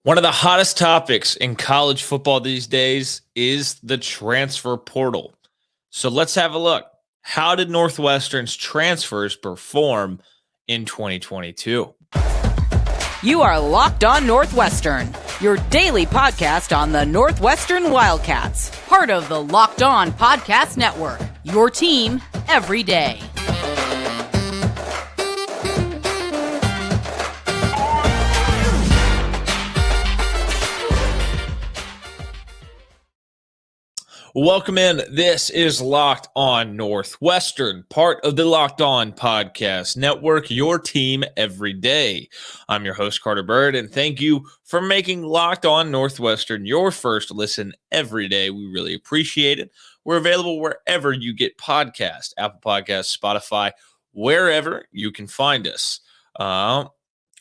One of the hottest topics in college football these days is the transfer portal. So let's have a look. How did Northwestern's transfers perform in 2022? You are Locked On Northwestern, your daily podcast on the Northwestern Wildcats, part of the Locked On Podcast Network, your team every day. Welcome in. This is Locked On Northwestern, part of the Locked On Podcast Network, your team every day. I'm your host, Carter Bird, and thank you for making Locked On Northwestern your first listen every day. We really appreciate it. We're available wherever you get podcasts, Apple Podcasts, Spotify, wherever you can find us. We're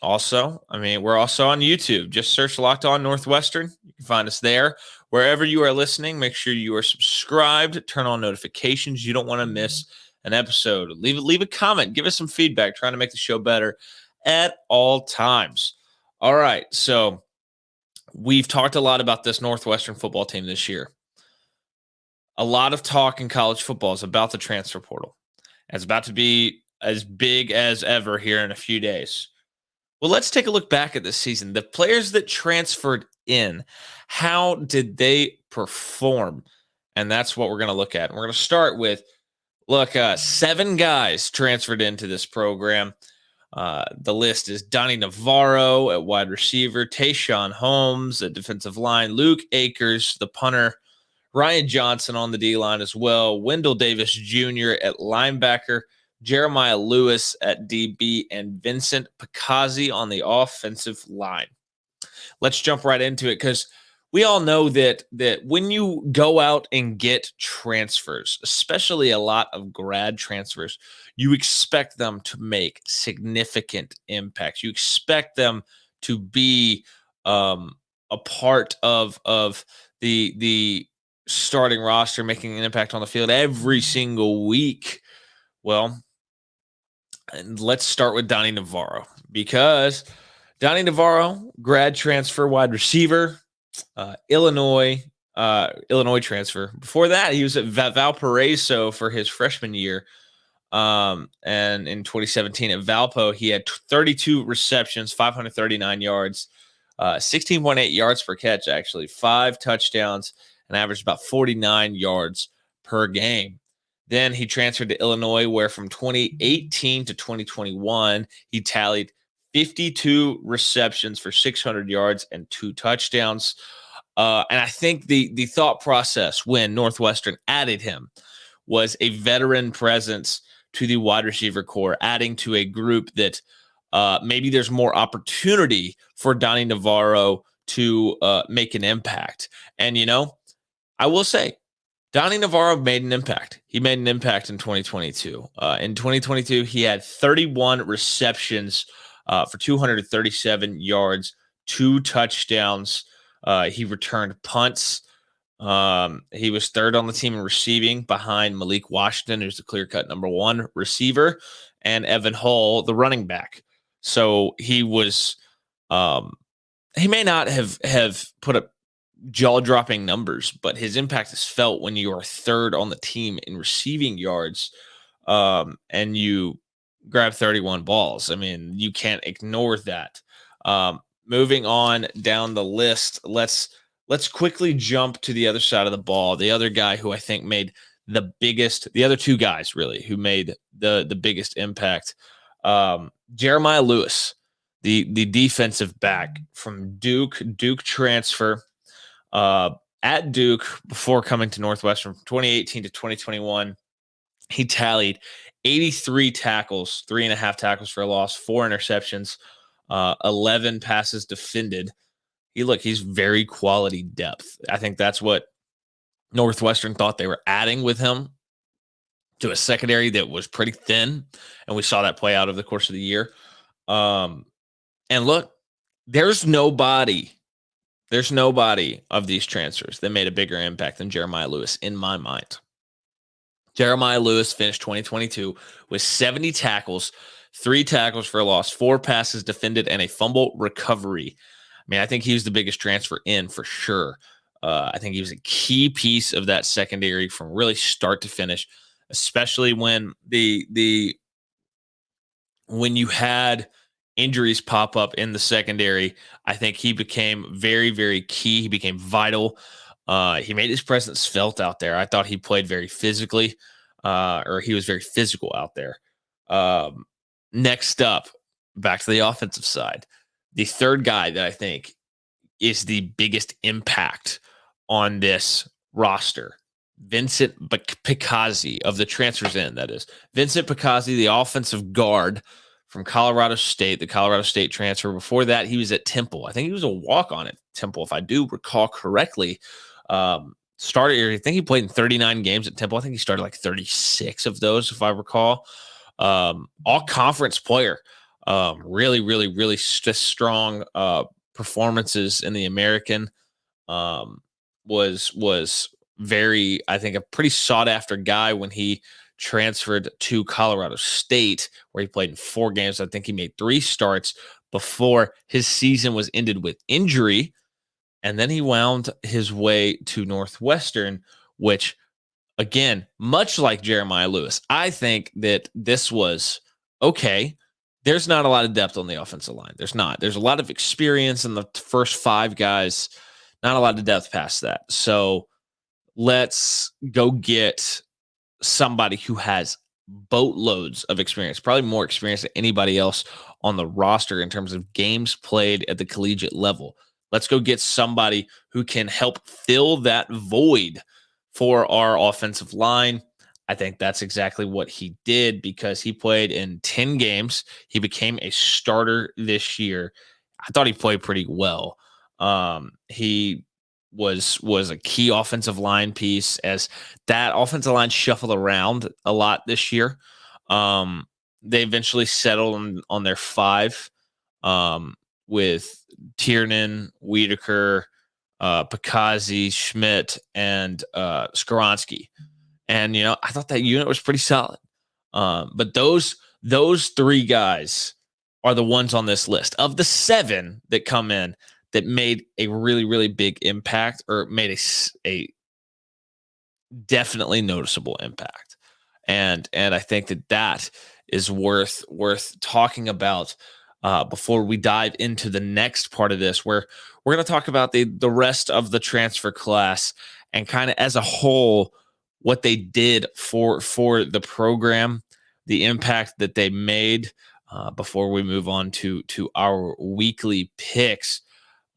also on YouTube. Just search Locked On Northwestern. You can find us there. Wherever you are listening, make sure you are subscribed, turn on notifications. You don't want to miss an episode. Leave a comment, give us some feedback, trying to make the show better at all times. All right, so we've talked a lot about this Northwestern football team this year. A lot of talk in college football is about the transfer portal. It's about to be as big as ever here in a few days. Well, let's take a look back at this season. The players that transferred in, how did they perform? And that's what we're going to look at. We're going to start with, 7 guys transferred into this program. The list is Donnie Navarro at wide receiver, Tayshawn Holmes at defensive line, Luke Akers, the punter, Ryan Johnson on the D-line as well, Wendell Davis Jr. at linebacker, Jeremiah Lewis at DB, and Vincent Picazzi on the offensive line. Let's jump right into it because we all know that when you go out and get transfers, especially a lot of grad transfers, you expect them to make significant impacts. You expect them to be a part of the starting roster, making an impact on the field every single week. Well, and let's start with Donnie Navarro because Donnie Navarro, grad transfer, wide receiver, Illinois transfer. Before that, he was at Valparaiso for his freshman year. And in 2017 at Valpo, he had 32 receptions, 539 yards, 16.8 yards per catch, actually, 5 touchdowns, and averaged about 49 yards per game. Then he transferred to Illinois, where from 2018 to 2021, he tallied 52 receptions for 600 yards and 2 touchdowns. And I think the thought process when Northwestern added him was a veteran presence to the wide receiver core, adding to a group that maybe there's more opportunity for Donnie Navarro to make an impact. And, I will say, Donnie Navarro made an impact. He made an impact in 2022. In 2022, he had 31 receptions for 237 yards, 2 touchdowns. He returned punts. He was third on the team in receiving behind Malik Washington, who's the clear-cut number 1 receiver, and Evan Hull, the running back. So he was he may not have put up jaw-dropping numbers, but his impact is felt when you are third on the team in receiving yards and you grab 31 balls. I mean, you can't ignore that. Moving on down the list, let's quickly jump to the other side of the ball. The other guy who I think made the other 2 guys really who made the biggest impact, Jeremiah Lewis, the defensive back from Duke transfer. At Duke before coming to Northwestern from 2018 to 2021, he tallied 83 tackles, 3.5 tackles for a loss, 4 interceptions, 11 passes defended. He's very quality depth. I think that's what Northwestern thought they were adding with him to a secondary that was pretty thin, and we saw that play out over the course of the year. And look, there's nobody of these transfers that made a bigger impact than Jeremiah Lewis in my mind. Jeremiah Lewis finished 2022 with 70 tackles, 3 tackles for a loss, 4 passes defended, and a fumble recovery. mean, I think he was the biggest transfer in for sure. I think he was a key piece of that secondary from really start to finish, especially when you had injuries pop up in the secondary. I think he became very, very key. He became vital. He made his presence felt out there. I thought he played very physically, or he was very physical out there. Um, Next up, back to the offensive side. The third guy that I think is the biggest impact on this roster, Vincent Picazzi of the transfers in, that is. Vincent Picazzi, the offensive guard from Colorado State, the Colorado State transfer. Before that, he was at Temple. I think he was a walk-on at Temple, if I do recall correctly. I think he played in 39 games at Temple. I think he started like 36 of those, if I recall. All-conference player. Really, really, really strong performances in the American. Was very, I think, a pretty sought after guy when he transferred to Colorado State, where he played in 4 games. I think he made 3 starts before his season was ended with injury. And then he wound his way to Northwestern, which, again, much like Jeremiah Lewis, I think that this was okay. There's not a lot of depth on the offensive line. There's not. There's a lot of experience in the first 5 guys, not a lot of depth past that. So let's go get somebody who has boatloads of experience, probably more experience than anybody else on the roster in terms of games played at the collegiate level. Let's go get somebody who can help fill that void for our offensive line. I think that's exactly what he did because he played in 10 games. He became a starter this year. I thought he played pretty well. He was a key offensive line piece as that offensive line shuffled around a lot this year. They eventually settled on their 5 with Tiernan, Wiedeker, Picazzi, Schmidt, and Skoronski. And, I thought that unit was pretty solid. But those 3 guys are the ones on this list. Of the 7 that come in that made a really, really big impact or made a definitely noticeable impact. And I think that is worth talking about before we dive into the next part of this, where we're going to talk about the rest of the transfer class and kind of as a whole what they did for the program, the impact that they made before we move on to our weekly picks.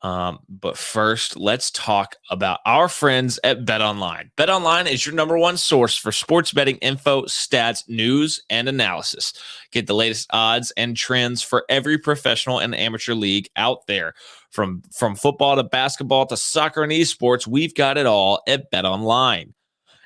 But first, let's talk about our friends at BetOnline. BetOnline is your number one source for sports betting info, stats, news, and analysis. Get the latest odds and trends for every professional and amateur league out there. From football to basketball to soccer and esports, we've got it all at BetOnline.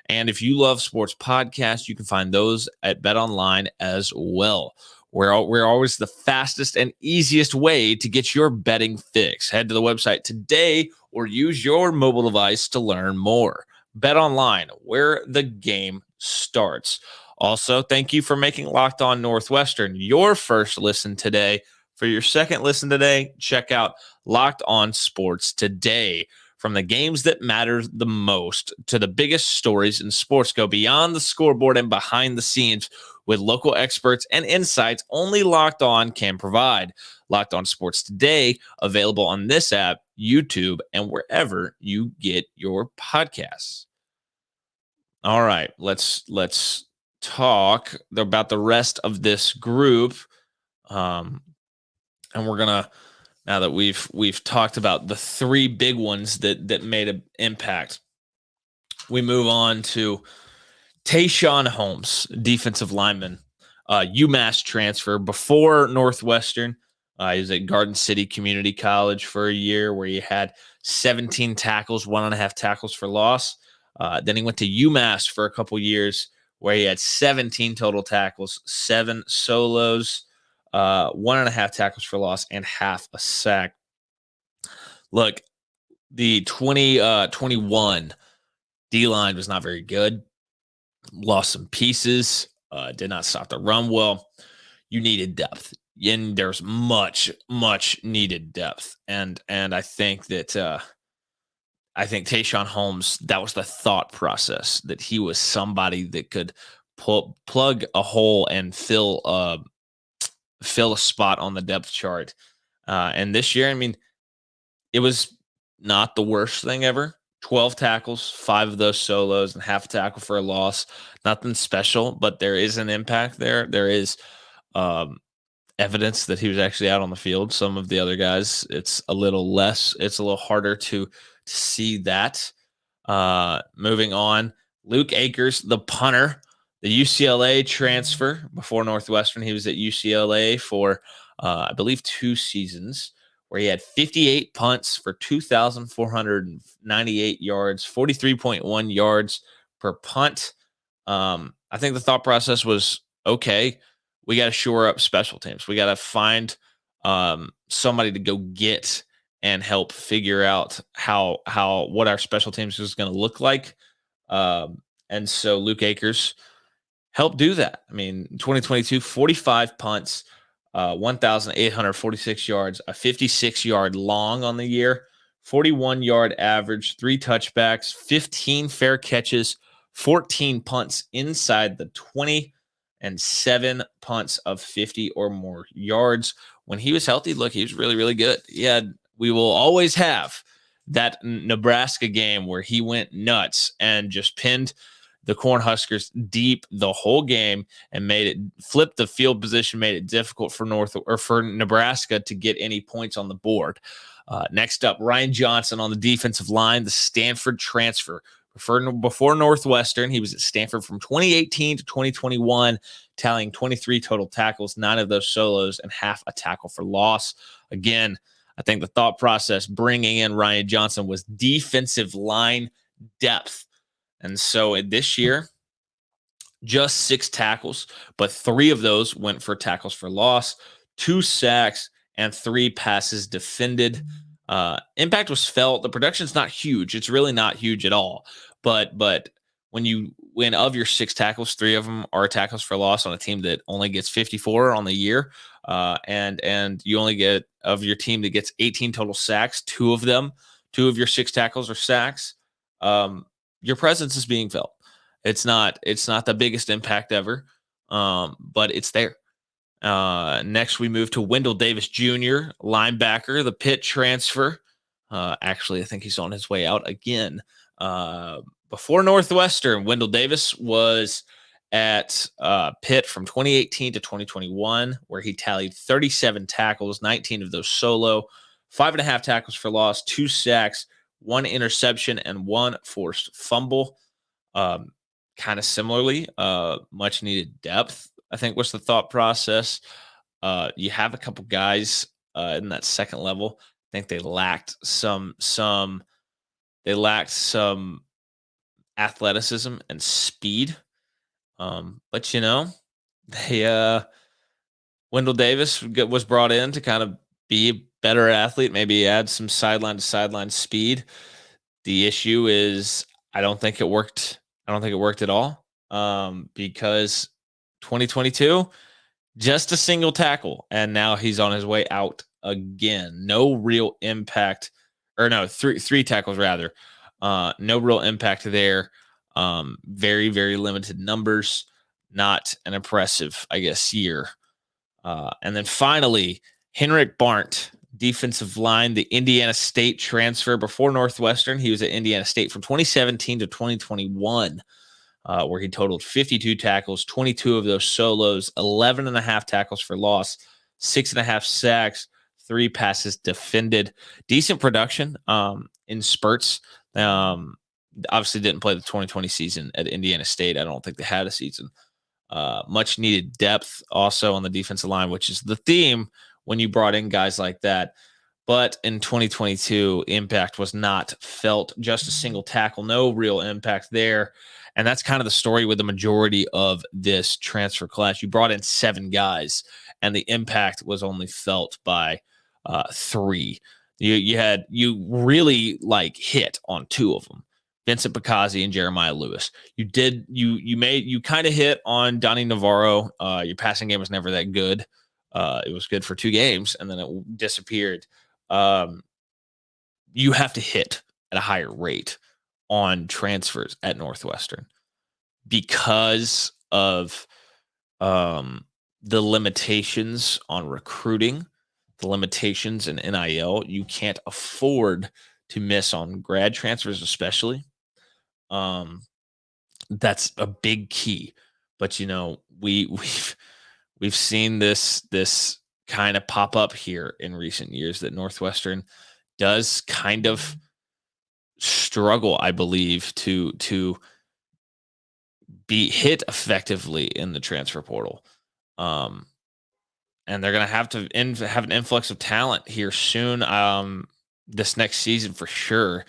And if you love sports podcasts, you can find those at BetOnline as well. We're always the fastest and easiest way to get your betting fix. Head to the website today or use your mobile device to learn more. BetOnline, where the game starts. Also, thank you for making Locked On Northwestern your first listen today. For your second listen today, check out Locked On Sports Today. From the games that matter the most to the biggest stories in sports, go beyond the scoreboard and behind the scenes with local experts and insights only Locked On can provide. Locked On Sports Today, available on this app, YouTube, and wherever you get your podcasts. All right, let's talk about the rest of this group. And we're gonna, now that we've talked about the 3 big ones that made an impact, we move on to Tayshawn Holmes, defensive lineman, UMass transfer before Northwestern. He was at Garden City Community College for a year where he had 17 tackles, 1.5 tackles for loss. Then he went to UMass for a couple years where he had 17 total tackles, 7 solos, 1.5 tackles for loss, and half a sack. Look, the 2021 D-line was not very good. Lost some pieces, did not stop the run well. You needed depth. and there's much needed depth, and I think that I think Tayshaun Holmes, that was the thought process, that he was somebody that could plug a hole and fill a spot on the depth chart. And this year, I mean, it was not the worst thing ever. 12 tackles, 5 of those solos, and half a tackle for a loss. Nothing special, but there is an impact there. There is um, evidence that he was actually out on the field. Some of the other guys, it's a little less. It's a little harder to see that. Moving on, Luke Akers, the punter, the UCLA transfer before Northwestern. He was at UCLA for, I believe, 2 seasons, where he had 58 punts for 2,498 yards, 43.1 yards per punt. I think the thought process was, okay, we got to shore up special teams. We got to find somebody to go get and help figure out how what our special teams is going to look like. And so Luke Akers helped do that. I mean, 2022, 45 punts, 1,846 yards, a 56-yard long on the year, 41-yard average, 3 touchbacks, 15 fair catches, 14 punts inside the 20, and 7 punts of 50 or more yards. When he was healthy, look, he was really, really good. We will always have that Nebraska game where he went nuts and just pinned the Cornhuskers deep the whole game and flipped the field position, made it difficult for Nebraska to get any points on the board. Next up, Ryan Johnson on the defensive line, the Stanford transfer. Before Northwestern, he was at Stanford from 2018 to 2021, tallying 23 total tackles, 9 of those solos, and half a tackle for loss. Again, I think the thought process bringing in Ryan Johnson was defensive line depth. And so this year, just 6 tackles, but 3 of those went for tackles for loss, 2 sacks, and 3 passes defended. Impact was felt. The production's not huge. It's really not huge at all. But when of your 6 tackles, 3 of them are tackles for loss on a team that only gets 54 on the year, and you only get, of your team that gets 18 total sacks, 2 of your 6 tackles are sacks. Your presence is being felt. It's not the biggest impact ever, but it's there. Next, we move to Wendell Davis Jr., linebacker, the Pitt transfer. Actually, I think he's on his way out again. Before Northwestern, Wendell Davis was at Pitt from 2018 to 2021, where he tallied 37 tackles, 19 of those solo, 5.5 tackles for loss, 2 sacks, 1 interception, and 1 forced fumble. Kind of similarly, much needed depth, I think, was the thought process. You have a couple guys in that second level. I think they lacked some athleticism and speed. But Wendell Davis was brought in to kind of be a better athlete, maybe add some sideline to sideline speed. The issue is, I don't think it worked. I don't think it worked at all, because 2022, just a single tackle, and now he's on his way out again. No real impact, or no, three tackles rather. No real impact there. Very, very limited numbers. Not an impressive, I guess, year. And then finally, Henrik Barnt, defensive line, the Indiana State transfer. Before Northwestern, he was at Indiana State from 2017 to 2021, where he totaled 52 tackles, 22 of those solos, 11.5 tackles for loss, 6.5 sacks, 3 passes defended. Decent production in spurts. Obviously didn't play the 2020 season at Indiana State. I don't think they had a season. Much needed depth also on the defensive line, which is the theme when you brought in guys like that. But in 2022, impact was not felt. Just a single tackle, no real impact there. And that's kind of the story with the majority of this transfer class. You brought in 7 guys, and the impact was only felt by 3. You really hit on 2 of them, Vincent Bacazzi and Jeremiah Lewis. You kind of hit on Donnie Navarro. Your passing game was never that good. It was good for 2 games, and then it disappeared. You have to hit at a higher rate on transfers at Northwestern because of the limitations on recruiting, the limitations in NIL. You can't afford to miss on grad transfers, especially. That's a big key. But we've seen this kind of pop up here in recent years that Northwestern does kind of struggle, I believe, to be hit effectively in the transfer portal. And they're going to have to have an influx of talent here soon. This next season for sure.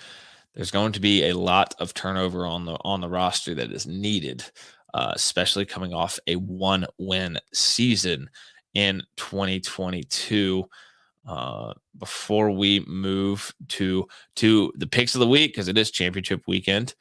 There's going to be a lot of turnover on the roster that is needed, especially coming off a 1-win season in 2022. Before we move to the picks of the week, because it is championship weekend,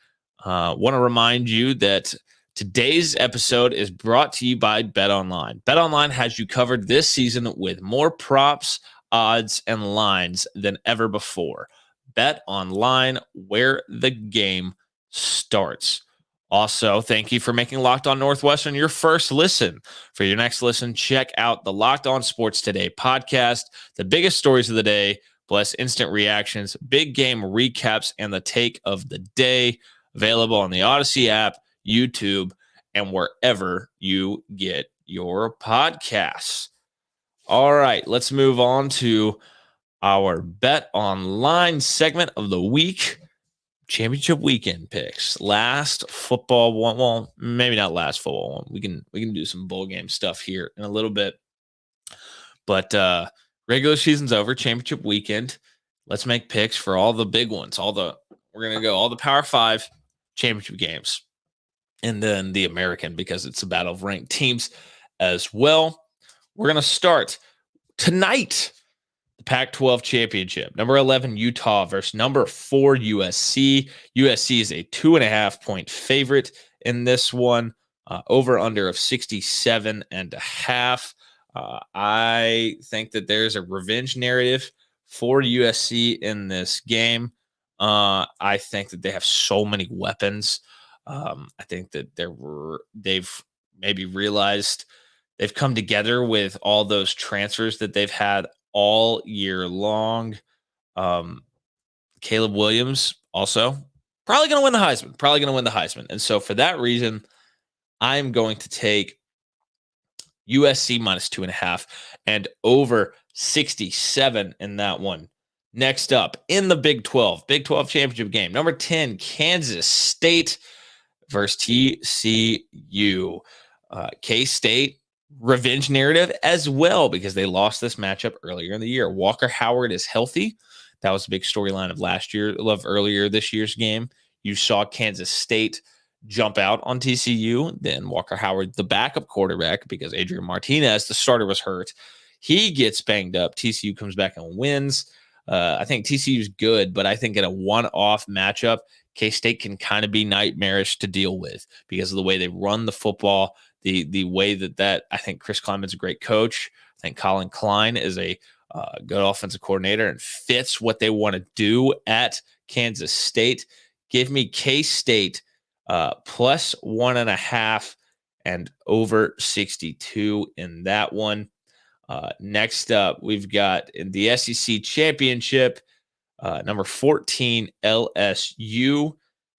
want to remind you that today's episode is brought to you by BetOnline. BetOnline has you covered this season with more props, odds, and lines than ever before. BetOnline, where the game starts. Also, thank you for making Locked On Northwestern your first listen. For your next listen, check out the Locked On Sports Today podcast, the biggest stories of the day, plus instant reactions, big game recaps, and the take of the day. Available on the Odyssey app, YouTube, and wherever you get your podcasts. All right, let's move on to our Bet Online segment of the week. Championship weekend picks. Last football one. Well, maybe not last football one. We can do some bowl game stuff here in a little bit. But regular season's over. Championship weekend. Let's make picks for all the big ones. We're gonna go all the Power 5 championship games, and then the American, because it's a battle of ranked teams as well. We're gonna start tonight. The Pac-12 championship. Number 11 Utah versus number 4 USC. USC is a 2.5-point favorite in this one. Over under of 67.5. I think that there's a revenge narrative for USC in this game. I think that they have so many weapons. I think that they've maybe realized they've come together with all those transfers that they've had all year long. Caleb Williams also probably going to win the Heisman. And so for that reason, I'm going to take USC minus 2.5 and over 67 in that one. Next up in the Big 12 championship game, number 10, Kansas State versus TCU. K-State revenge narrative as well, because they lost this matchup earlier in the year. Walker Howard is healthy. That was a big storyline of earlier this year's game. You saw Kansas State jump out on TCU. Then Walker Howard, the backup quarterback, because Adrian Martinez, the starter, was hurt. He gets banged up. TCU comes back and wins. I think TCU is good, but I think in a one-off matchup, K-State can kind of be nightmarish to deal with because of the way they run the football, the way that I think Chris Kleiman's a great coach. I think Colin Klein is a good offensive coordinator and fits what they want to do at Kansas State. Give me K-State plus 1.5 and over 62 in that one. Next up, we've got in the SEC Championship, number 14 LSU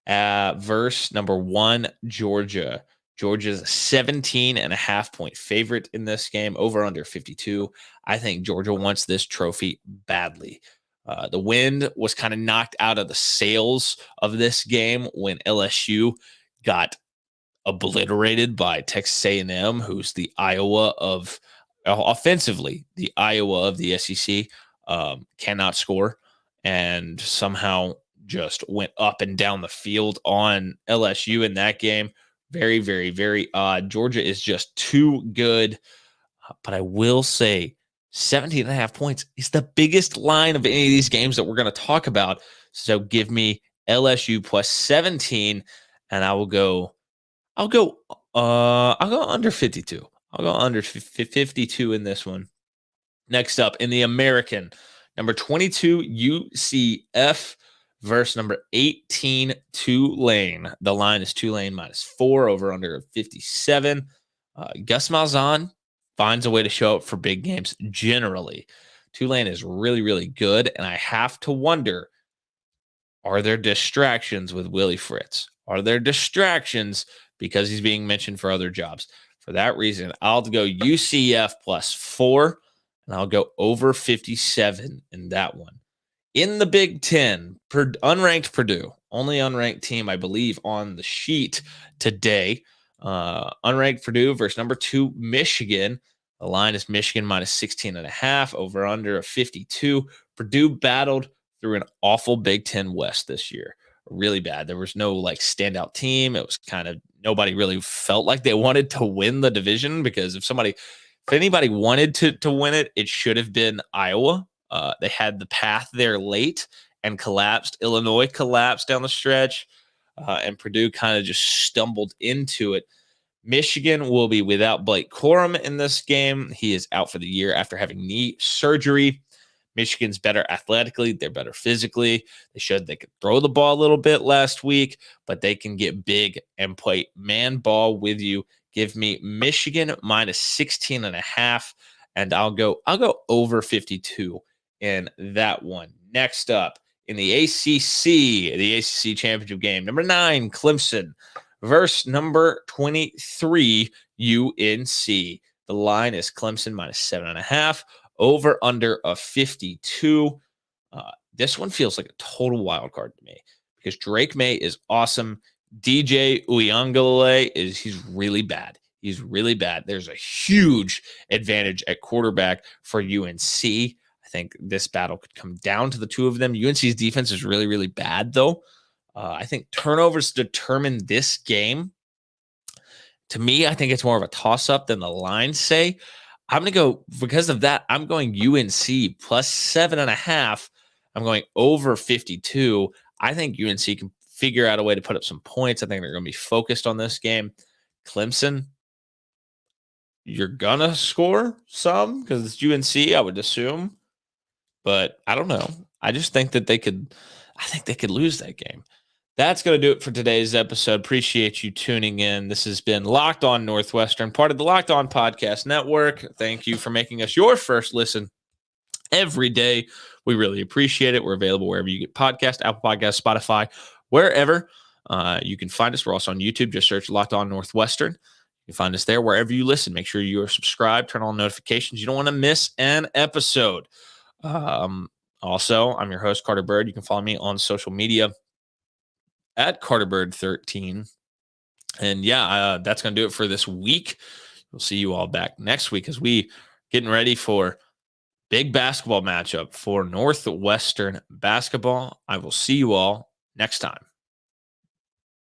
versus number 1 Georgia. Georgia's a 17.5-point favorite in this game, over under 52. I think Georgia wants this trophy badly. The wind was kind of knocked out of the sails of this game when LSU got obliterated by Texas A&M, who's the Iowa of offensively, the Iowa of the SEC, cannot score, and somehow just went up and down the field on LSU in that game. Very, very, very odd. Georgia is just too good. But I will say 17.5 points is the biggest line of any of these games that we're going to talk about. So give me LSU plus 17, and I'll go under 52. I'll go under 52 in this one. Next up in the American, number 22, UCF versus number 18, Tulane. The line is Tulane -4 over under 57. Gus Malzahn finds a way to show up for big games generally. Tulane is really, really good, and I have to wonder, are there distractions with Willie Fritz? Are there distractions because he's being mentioned for other jobs? For that reason, I'll go UCF +4, and I'll go over 57 in that one. In the Big Ten, unranked Purdue, only unranked team, I believe, on the sheet today. Unranked Purdue versus number 2, Michigan. The line is Michigan -16.5, over under a 52. Purdue battled through an awful Big Ten West this year. Really bad. There was no standout team. It was kind of nobody really felt like they wanted to win the division, because if anybody wanted to win it, it should have been Iowa. They had the path there late and collapsed. Illinois collapsed down the stretch, and Purdue kind of just stumbled into it. Michigan will be without Blake Corum in this game. He is out for the year after having knee surgery. Michigan's better athletically. They're better physically. They showed they could throw the ball a little bit last week, but they can get big and play man ball with you. Give me Michigan -16.5, and I'll go over 52 in that one. Next up in the ACC championship game, number 9 Clemson versus number 23 UNC. The line is Clemson -7.5, over under a 52. This one feels like a total wild card to me, because Drake May is awesome. DJ Uiagalelei he's really bad. He's really bad. There's a huge advantage at quarterback for UNC. I think this battle could come down to the two of them. UNC's defense is really, really bad, though. I think turnovers determine this game. To me, I think it's more of a toss-up than the lines say. I'm going to go, because of that, I'm going UNC +7.5. I'm going over 52. I think UNC can figure out a way to put up some points. I think they're going to be focused on this game. Clemson, you're going to score some because it's UNC, I would assume. But I don't know. I just think that they could lose that game. That's going to do it for today's episode. Appreciate you tuning in. This has been Locked On Northwestern, part of the Locked On Podcast Network. Thank you for making us your first listen every day. We really appreciate it. We're available wherever you get podcasts, Apple Podcasts, Spotify, wherever. You can find us. We're also on YouTube. Just search Locked On Northwestern. You can find us there wherever you listen. Make sure you are subscribed. Turn on notifications. You don't want to miss an episode. Also, I'm your host, Carter Bird. You can follow me on social media at CarterBird13. And that's going to do it for this week. We'll see you all back next week as we getting ready for big basketball matchup for Northwestern basketball. I will see you all next time.